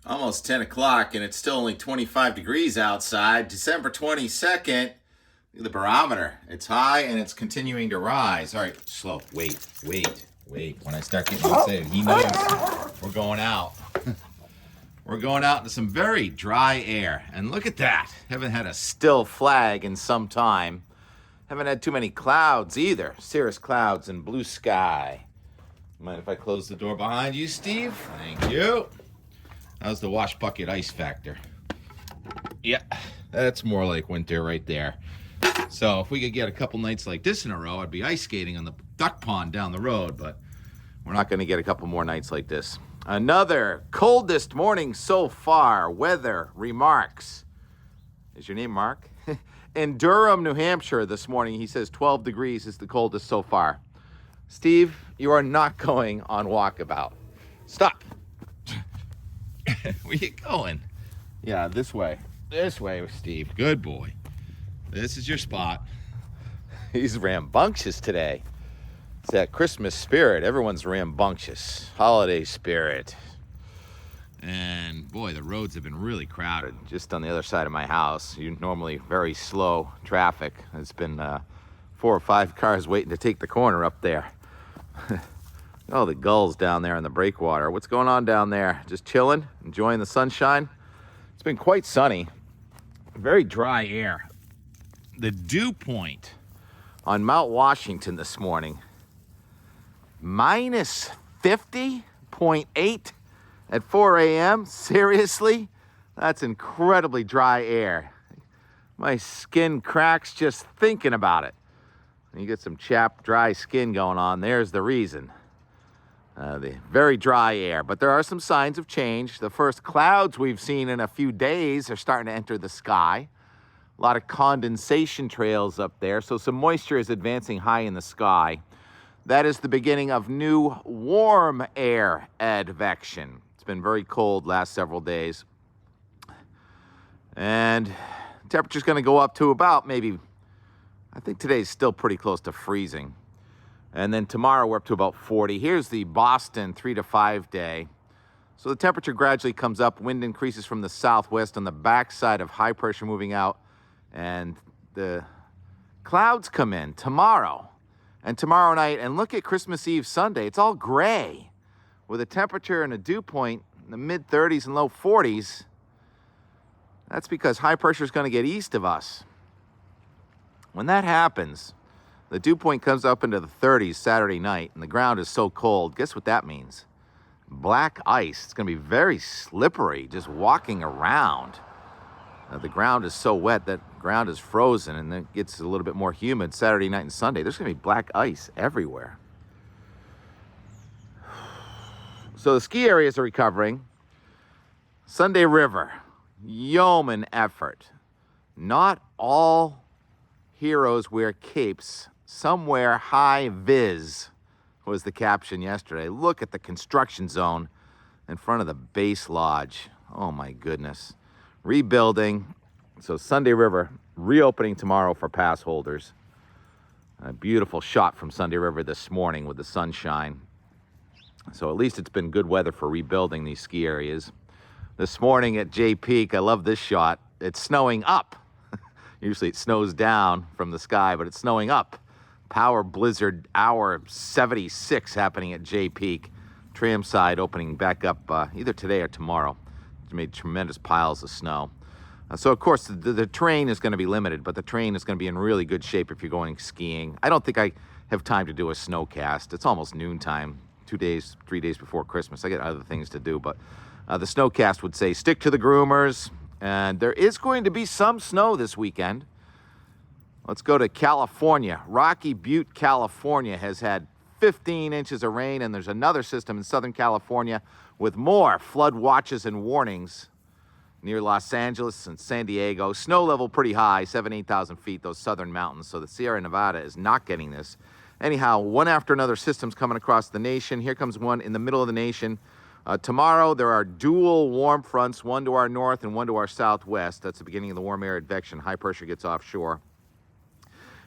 Almost 10 o'clock, and it's still only 25 degrees outside. December 22nd. Look at the barometer. It's high, and it's continuing to rise. All right, slow. Wait. When I start getting excited, he knows we're going out. We're going out into some very dry air. And look at that. Haven't had a still flag in some time. Haven't had too many clouds either. Cirrus clouds and blue sky. Mind if I close the door behind you, Steve? Thank you. How's the wash bucket ice factor? Yeah, that's more like winter right there. So if we could get a couple nights like this in a row, I'd be ice skating on the duck pond down the road, but we're not going to get a couple more nights like this. Another coldest morning so far. Weather remarks. Is your name Mark? In Durham, New Hampshire this morning, he says 12 degrees is the coldest so far. Steve, you are not going on walkabout. Stop. Where you going? Yeah, this way. This way, Steve. Good boy. This is your spot. He's rambunctious today. It's that Christmas spirit. Everyone's rambunctious. Holiday spirit. And boy, the roads have been really crowded. Just on the other side of my house. You're normally very slow traffic. It's been 4 or 5 cars waiting to take the corner up there. Oh, the gulls down there in the breakwater. What's going on down there? Just chilling, enjoying the sunshine. It's been quite sunny. Very dry air. The dew point on Mount Washington this morning, minus 50.8 at 4 a.m. Seriously? That's incredibly dry air. My skin cracks just thinking about it. You get some chapped, dry skin going on. There's the reason. The very dry air, but there are some signs of change. The first clouds we've seen in a few days are starting to enter the sky. A lot of condensation trails up there, so some moisture is advancing high in the sky. That is the beginning of new warm air advection. It's been very cold last several days. And temperature's going to go up to about maybe, I think today's still pretty close to freezing. And then tomorrow we're up to about 40. Here's the Boston 3 to 5 day. So the temperature gradually comes up. Wind increases from the southwest on the backside of high pressure moving out. And the clouds come in tomorrow and tomorrow night. And look at Christmas Eve Sunday. It's all gray with a temperature and a dew point in the mid 30s and low 40s. That's because high pressure is going to get east of us. When that happens, the dew point comes up into the 30s Saturday night, and the ground is so cold. Guess what that means? Black ice. It's going to be very slippery just walking around. The ground is so wet that ground is frozen, and it gets a little bit more humid Saturday night and Sunday. There's going to be black ice everywhere. So the ski areas are recovering. Sunday River, yeoman effort. Not all heroes wear capes. Some wear high vis, was the caption yesterday. Look at the construction zone in front of the base lodge. Oh my goodness. Rebuilding. So Sunday River reopening tomorrow for pass holders. A beautiful shot from Sunday River this morning with the sunshine. So at least it's been good weather for rebuilding these ski areas. This morning at Jay Peak, I love this shot. It's snowing up. Usually it snows down from the sky, but it's snowing up. Power blizzard hour 76 happening at Jay Peak. Tram side opening back up either today or tomorrow. It's made tremendous piles of snow. So, of course, the terrain is going to be limited, but the terrain is going to be in really good shape if you're going skiing. I don't think I have time to do a snowcast. It's almost noontime, 2 days, 3 days before Christmas. I got other things to do, but the snowcast would say stick to the groomers. And there is going to be some snow this weekend. Let's go to California. Rocky Butte, California has had 15 inches of rain, and there's another system in Southern California with more flood watches and warnings near Los Angeles and San Diego. Snow level pretty high, 8,000 feet, those southern mountains. So the Sierra Nevada is not getting this. Anyhow, one after another systems coming across the nation. Here comes one in the middle of the nation. Tomorrow, there are dual warm fronts, one to our north and one to our southwest. That's the beginning of the warm air advection. High pressure gets offshore.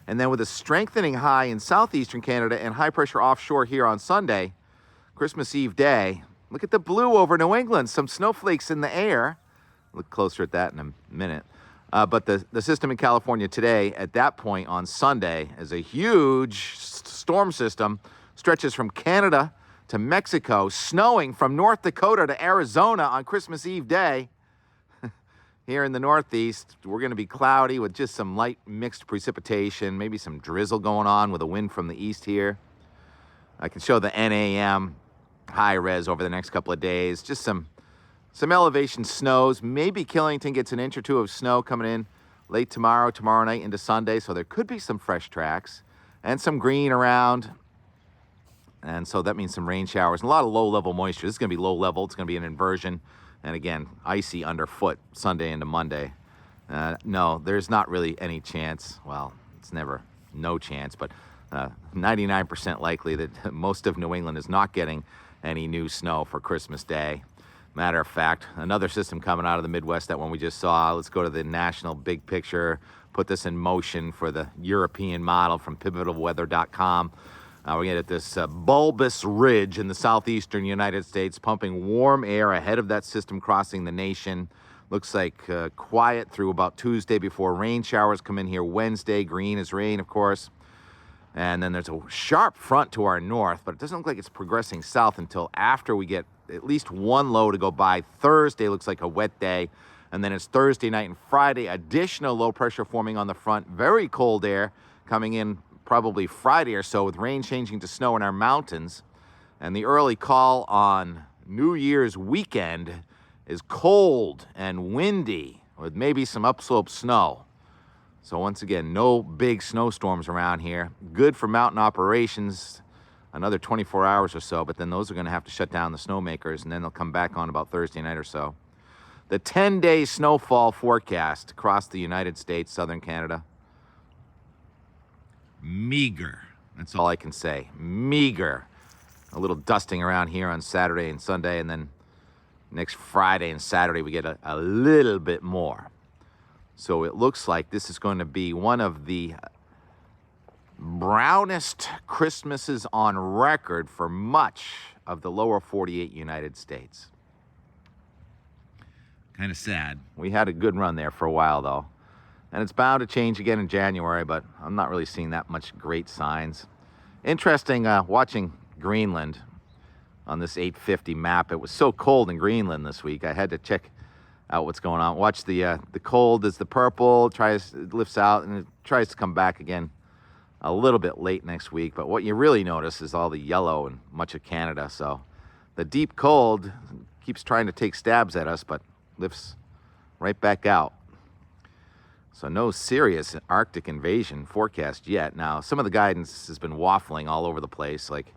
And then with a strengthening high in southeastern Canada and high pressure offshore here on Sunday, Christmas Eve day, Look at the blue over New England. Some snowflakes in the air. Look closer at that in a minute. But the system in California today, at that point on Sunday, is a huge storm system, stretches from Canada to Mexico, snowing from North Dakota to Arizona on Christmas Eve day. Here in the Northeast, we're going to be cloudy with just some light mixed precipitation, maybe some drizzle going on with a wind from the east here. I can show the NAM high res over the next couple of days. Just some elevation snows. Maybe Killington gets an inch or two of snow coming in late tomorrow night into Sunday. So there could be some fresh tracks and some green around. And so that means some rain showers and a lot of low-level moisture. This is going to be low-level. It's going to be an inversion. And again, icy underfoot Sunday into Monday. No, there's not really any chance. Well, it's never no chance, but 99% likely that most of New England is not getting any new snow for Christmas Day. Matter of fact, another system coming out of the Midwest, that one we just saw. Let's go to the national big picture, put this in motion for the European model from pivotalweather.com. We're going to get this bulbous ridge in the southeastern United States, pumping warm air ahead of that system crossing the nation. Looks like quiet through about Tuesday before rain showers come in here Wednesday. Green is rain, of course. And then there's a sharp front to our north, but it doesn't look like it's progressing south until after we get at least one low to go by. Thursday looks like a wet day. And then it's Thursday night and Friday, additional low pressure forming on the front. Very cold air coming in probably Friday or so, with rain changing to snow in our mountains. And the early call on New Year's weekend is cold and windy with maybe some upslope snow. So once again, no big snowstorms around here. Good for mountain operations, another 24 hours or so, but then those are going to have to shut down the snowmakers, and then they'll come back on about Thursday night or so. The 10-day snowfall forecast across the United States, southern Canada. Meager. That's all I can say. Meager. A little dusting around here on Saturday and Sunday, and then next Friday and Saturday we get a little bit more. So it looks like this is going to be one of the brownest Christmases on record for much of the lower 48 United States. Kind of sad. We had a good run there for a while, though. And it's bound to change again in January, but I'm not really seeing that much great signs. Interesting watching Greenland on this 850 map. It was so cold in Greenland this week. I had to check out what's going on. Watch the cold as the purple it lifts out, and it tries to come back again a little bit late next week. But what you really notice is all the yellow in much of Canada. So the deep cold keeps trying to take stabs at us, but lifts right back out. So no serious Arctic invasion forecast yet. Now, some of the guidance has been waffling all over the place, like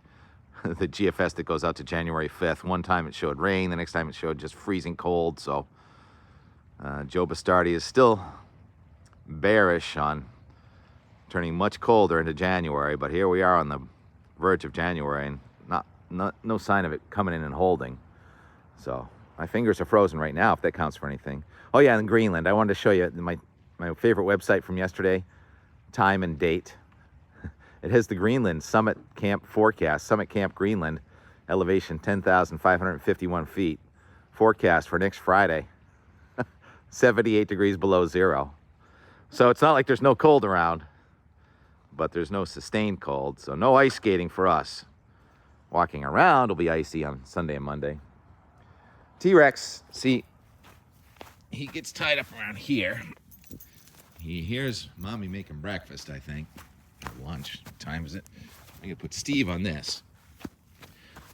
the GFS that goes out to January 5th. One time it showed rain, the next time it showed just freezing cold. So Joe Bastardi is still bearish on turning much colder into January, but here we are on the verge of January, and no sign of it coming in and holding. So my fingers are frozen right now, if that counts for anything. Oh yeah, in Greenland, I wanted to show you my favorite website from yesterday, time and date. It has the Greenland Summit Camp forecast, Summit Camp Greenland, elevation 10,551 feet. Forecast for next Friday, 78 degrees below zero. So it's not like there's no cold around, but there's no sustained cold, so no ice skating for us. Walking around will be icy on Sunday and Monday. T-Rex, see, he gets tied up around here. He hears Mommy making breakfast, I think. Or lunch. What time is it? I'm going to put Steve on this.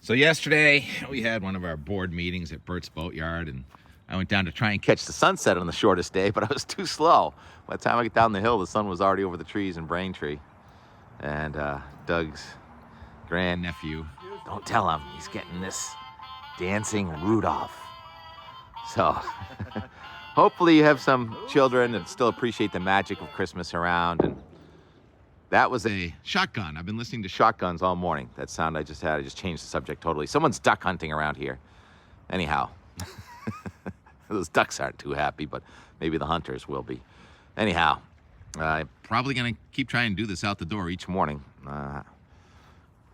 So yesterday, we had one of our board meetings at Bert's Boatyard, and I went down to try and catch the sunset on the shortest day, but I was too slow. By the time I got down the hill, the sun was already over the trees in Braintree. And Doug's grandnephew, don't tell him, he's getting this dancing Rudolph. So hopefully you have some children that still appreciate the magic of Christmas around. And that was a shotgun. I've been listening to shotguns all morning. That sound I just had, I just changed the subject totally. Someone's duck hunting around here. Anyhow, those ducks aren't too happy, but maybe the hunters will be. Anyhow, I'm probably going to keep trying to do this out the door each morning.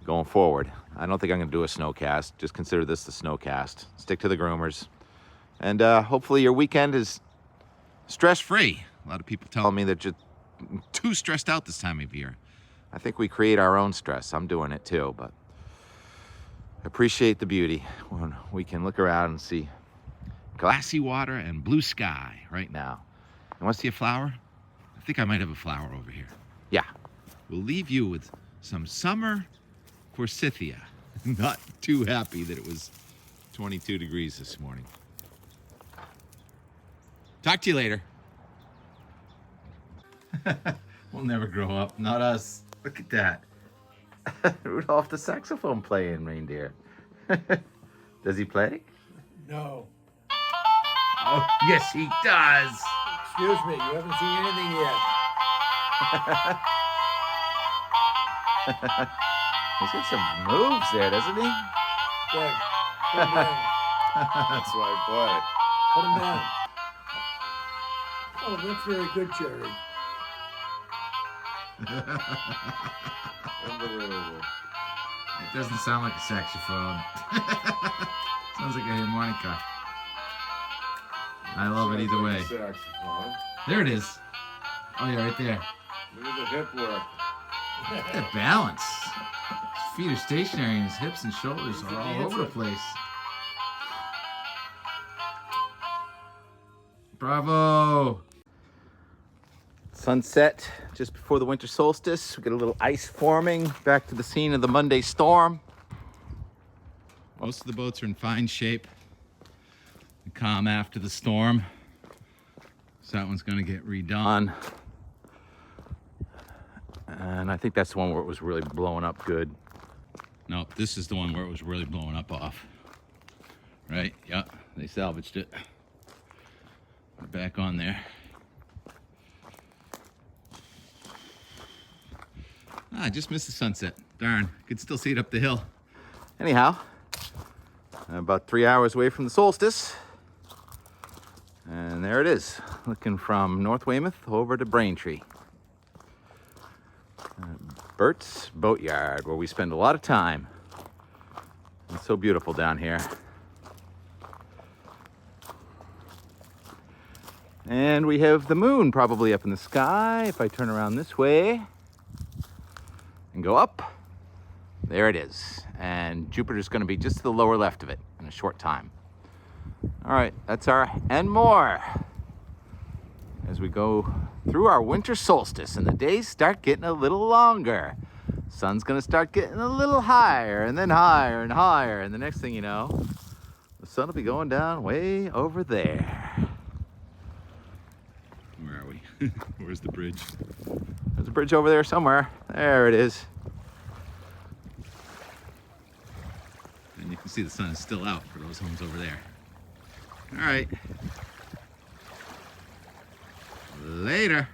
going forward. I don't think I'm gonna do a snowcast. Just consider this the snowcast. Stick to the groomers. And hopefully your weekend is stress-free. A lot of people tell me that you're too stressed out this time of year. I think we create our own stress. I'm doing it too, but appreciate the beauty when we can look around and see glassy water and blue sky right now. You want to see a flower? I think I might have a flower over here. Yeah. We'll leave you with some summer forsythia. Not too happy that it was 22 degrees this morning. Talk to you later. We'll never grow up. Not us. Look at that. Rudolph the saxophone playing reindeer. Does he play? No. Oh, yes, he does. Excuse me, you haven't seen anything yet. He's got some moves there, doesn't he? Good. Put him down. That's my boy. Put him down. Oh, that's very good, Jerry. Unbelievable. It doesn't sound like a saxophone. Sounds like a harmonica. I love it either way. Saxophone. There it is. Oh yeah, right there. Look at the hip work. Look at that balance. His feet are stationary and his hips and shoulders are all over the place. Bravo! Sunset just before the winter solstice. We get a little ice forming. Back to the scene of the Monday storm. Most of the boats are in fine shape. Calm after the storm. So that one's gonna get redone. And I think that's the one where it was really blowing up good. Nope, this is the one where it was really blowing up off. Right, yep, they salvaged it. We're back on there. Ah, I just missed the sunset. Darn, could still see it up the hill. Anyhow, about 3 hours away from the solstice. And there it is, looking from North Weymouth over to Braintree. Bert's Boatyard, where we spend a lot of time. It's so beautiful down here. And we have the moon probably up in the sky. If I turn around this way and go up, there it is. And Jupiter's going to be just to the lower left of it in a short time. All right, that's our and more as we go through our winter solstice and the days start getting a little longer. Sun's going to start getting a little higher and then higher and higher. And the next thing you know, the sun will be going down way over there. Where are we? Where's the bridge? There's a bridge over there somewhere. There it is. And you can see the sun is still out for those homes over there. All right. Later.